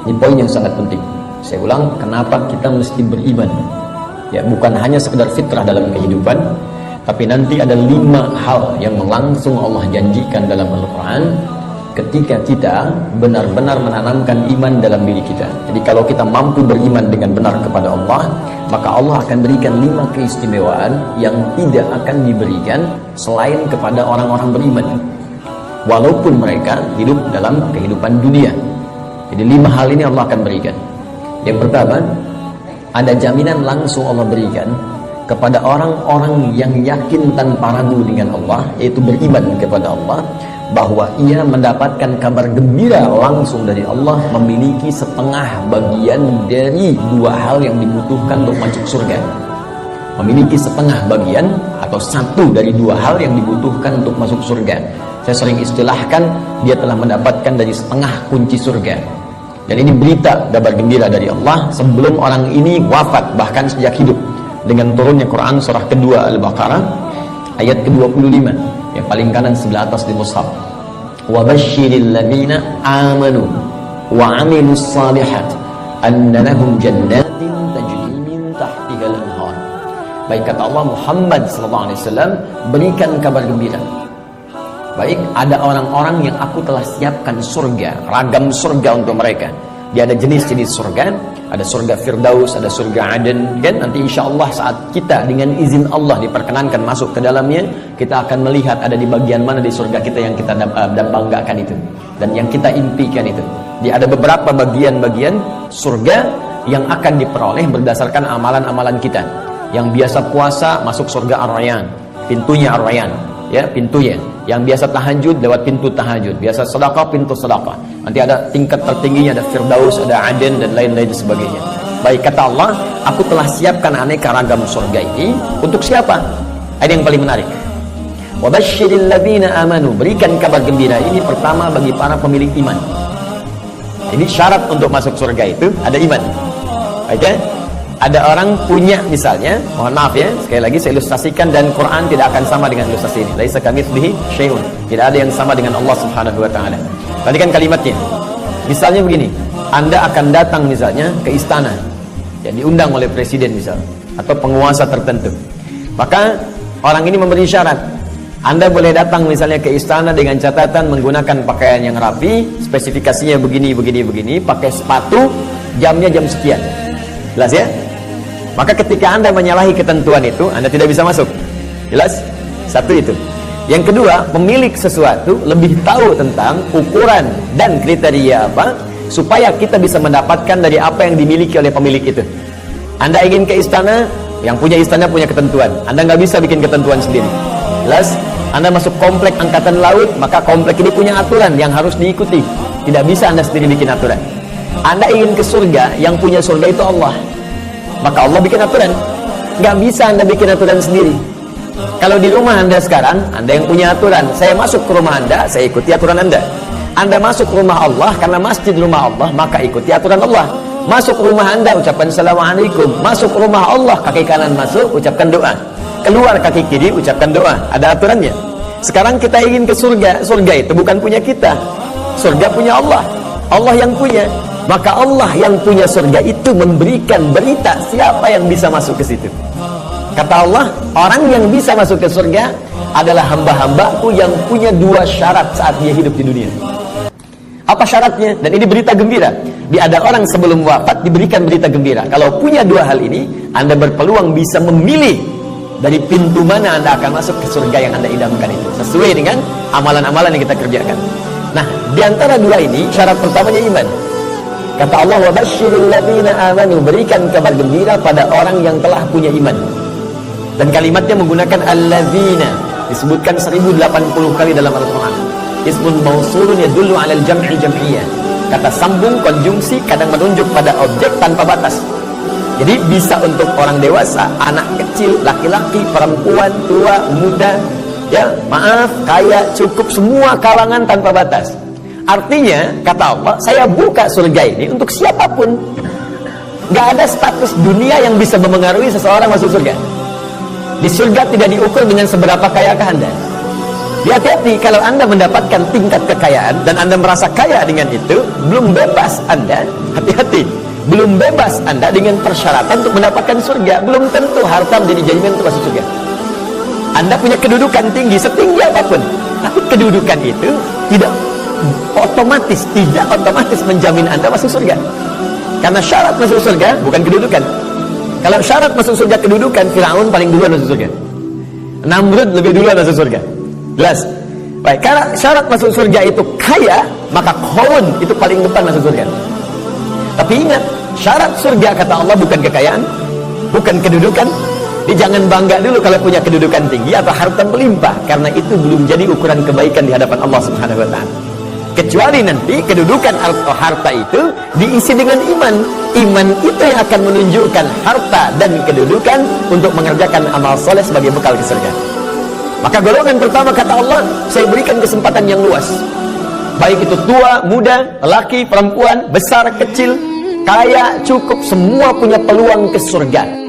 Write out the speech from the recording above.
Ini poin yang sangat penting. Saya ulang, kenapa kita mesti beriman? Ya, bukan hanya sekedar fitrah dalam kehidupan, tapi nanti ada 5 hal yang langsung Allah janjikan dalam Al-Quran ketika kita benar-benar menanamkan iman dalam diri kita. Jadi kalau kita mampu beriman dengan benar kepada Allah, maka Allah akan berikan 5 keistimewaan yang tidak akan diberikan selain kepada orang-orang beriman, walaupun mereka hidup dalam kehidupan dunia. Jadi 5 hal ini Allah akan berikan. Yang pertama, ada jaminan langsung Allah berikan kepada orang-orang yang yakin tanpa ragu dengan Allah, yaitu beriman kepada Allah, bahwa ia mendapatkan kabar gembira langsung dari Allah, memiliki setengah bagian dari 2 hal yang dibutuhkan untuk masuk surga. Memiliki setengah bagian atau 1 dari 2 hal yang dibutuhkan untuk masuk surga. Saya sering istilahkan, dia telah mendapatkan dari setengah kunci surga. Dan ini berita kabar gembira dari Allah sebelum orang ini wafat, bahkan sejak hidup, dengan turunnya Quran surah kedua Al-Baqarah ayat ke-25 yang paling kanan sebelah atas di mushaf. Wa basyiril ladzina amanu wa 'amilus shalihat anna lahum jannatin tajri min tahtiha al-anhar. Baik kata Allah, Muhammad sallallahu alaihi wasallam, berikan kabar gembira. Baik, ada orang-orang yang aku telah siapkan surga, ragam surga untuk mereka. Dia ada jenis-jenis surga, ada surga Firdaus, ada surga Aden, kan? Nanti insya Allah saat kita dengan izin Allah diperkenankan masuk ke dalamnya, kita akan melihat ada di bagian mana di surga kita yang kita banggakan itu, dan yang kita impikan itu. Dia ada beberapa bagian-bagian surga yang akan diperoleh berdasarkan amalan-amalan kita. Yang biasa puasa masuk surga Ar-Rayyan, pintunya Ar-Rayyan, ya, pintunya. Yang biasa tahajud lewat pintu tahajud, biasa sedekah pintu sedekah. Nanti ada tingkat tertingginya, ada Firdaus, ada Aden, dan lain-lain sebagainya. Baik kata Allah, aku telah siapkan aneka ragam surga ini untuk siapa? Ini yang paling menarik. Wa basyiril ladzina amanu, berikan kabar gembira ini pertama bagi para pemilik iman. Ini syarat untuk masuk surga itu ada iman. Oke? Ada orang punya, misalnya, mohon maaf ya, sekali lagi saya ilustrasikan, dan Quran tidak akan sama dengan ilustrasi ini. Laisa kamitslihi syai'un. Tidak ada yang sama dengan Allah Subhanahu wa taala. Perhatikan kalimatnya. Misalnya begini, Anda akan datang misalnya ke istana, yang diundang oleh presiden misal, atau penguasa tertentu. Maka orang ini memberi syarat. Anda boleh datang misalnya ke istana dengan catatan menggunakan pakaian yang rapi, spesifikasinya begini, pakai sepatu, jamnya jam sekian. Jelas ya? Maka ketika Anda menyalahi ketentuan itu, Anda tidak bisa masuk. Jelas? Satu itu. Yang kedua, pemilik sesuatu lebih tahu tentang ukuran dan kriteria apa, supaya kita bisa mendapatkan dari apa yang dimiliki oleh pemilik itu. Anda ingin ke istana, yang punya istana punya ketentuan. Anda nggak bisa bikin ketentuan sendiri. Jelas? Anda masuk komplek angkatan laut, maka komplek ini punya aturan yang harus diikuti. Tidak bisa Anda sendiri bikin aturan. Anda ingin ke surga, yang punya surga itu Allah, maka Allah bikin aturan. Nggak bisa Anda bikin aturan sendiri. Kalau di rumah Anda sekarang, Anda yang punya aturan. Saya masuk ke rumah Anda, saya ikuti aturan Anda. Anda masuk ke rumah Allah, karena masjid rumah Allah, maka ikuti aturan Allah. Masuk ke rumah Anda, ucapkan Assalamualaikum. Masuk ke rumah Allah, kaki kanan masuk, ucapkan doa. Keluar kaki kiri, ucapkan doa. Ada aturannya. Sekarang kita ingin ke surga. Surga itu bukan punya kita. Surga punya Allah. Allah yang punya. Maka Allah yang punya surga itu memberikan berita siapa yang bisa masuk ke situ. Kata Allah, orang yang bisa masuk ke surga adalah hamba-hambaku yang punya 2 syarat saat dia hidup di dunia. Apa syaratnya? Dan ini berita gembira. Ada orang sebelum wafat diberikan berita gembira. Kalau punya 2 hal ini, Anda berpeluang bisa memilih dari pintu mana Anda akan masuk ke surga yang Anda idamkan itu, sesuai dengan amalan-amalan yang kita kerjakan. Nah, di antara 2 ini, syarat pertamanya iman. Kata Allah, wa basyiril ladzina amanu, berikan kabar gembira pada orang yang telah punya iman. Dan kalimatnya menggunakan alladzina, disebutkan 1080 kali dalam Al-Quran. Ismun mausulun yadullu 'alal jam'i jam'iyah. Kata sambung konjungsi kadang menunjuk pada objek tanpa batas. Jadi bisa untuk orang dewasa, anak kecil, laki-laki, perempuan, tua, muda, ya, maaf, kaya, cukup, semua kalangan tanpa batas. Artinya, kata Allah, saya buka surga ini untuk siapapun. Gak ada status dunia yang bisa memengaruhi seseorang masuk surga. Di surga tidak diukur dengan seberapa kayakah Anda. Hati-hati kalau Anda mendapatkan tingkat kekayaan dan Anda merasa kaya dengan itu, belum bebas Anda. Hati-hati, belum bebas Anda dengan persyaratan untuk mendapatkan surga. Belum tentu harta menjadi jaminan untuk masuk surga. Anda punya kedudukan tinggi, setinggi apapun, tapi kedudukan itu tidak otomatis menjamin Anda masuk surga. Karena syarat masuk surga bukan kedudukan. Kalau syarat masuk surga kedudukan, Firaun paling duluan masuk surga. Namrud lebih duluan masuk surga. Jelas? Baik, karena syarat masuk surga itu kaya, maka Qarun itu paling depan masuk surga. Tapi ingat, syarat surga kata Allah bukan kekayaan, bukan kedudukan. Jadi jangan bangga dulu kalau punya kedudukan tinggi atau harta melimpah, karena itu belum jadi ukuran kebaikan di hadapan Allah Subhanahu wa taala. Kecuali nanti kedudukan atau harta itu diisi dengan iman. Iman itu yang akan menunjukkan harta dan kedudukan untuk mengerjakan amal soleh sebagai bekal ke surga. Maka golongan pertama kata Allah, saya berikan kesempatan yang luas. Baik itu tua, muda, laki, perempuan, besar, kecil, kaya, cukup, semua punya peluang ke surga.